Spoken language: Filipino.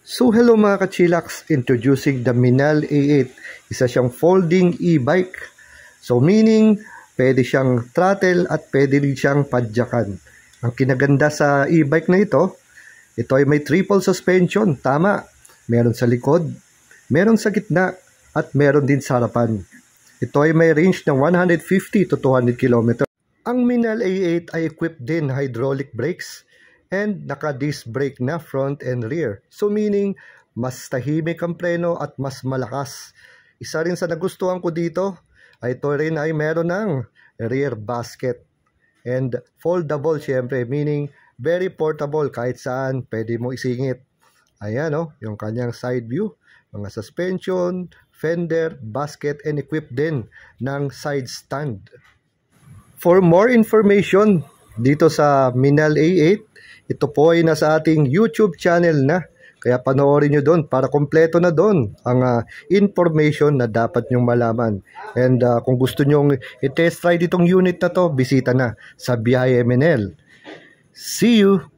So hello mga kachilaks, introducing the Minal A8. Isa siyang folding e-bike. So meaning, pwede siyang throttle at pwede rin siyang padyakan. Ang kinaganda sa e-bike na ito ay may triple suspension, tama. Meron sa likod, meron sa gitna, at meron din sa harapan. Ito ay may range ng 150 to 200 km. Ang Minal A8 ay equipped din hydraulic brakes and naka-disc brake na front and rear. So meaning, mas tahimik ang preno at mas malakas. Isa rin sa nagustuhan ko dito, ay ito rin ay meron ng rear basket. And foldable syempre, meaning very portable kahit saan pwede mo isingit. Ayan yung kanyang side view, mga suspension, fender, basket, and equipped din ng side stand. For more information dito sa Minal A8, ito po ay nasa ating YouTube channel na. Kaya panoorin nyo doon para kompleto na doon ang information na dapat nyong malaman. And kung gusto nyong i-test try ditong unit na to, bisita na sa BIMNL. See you!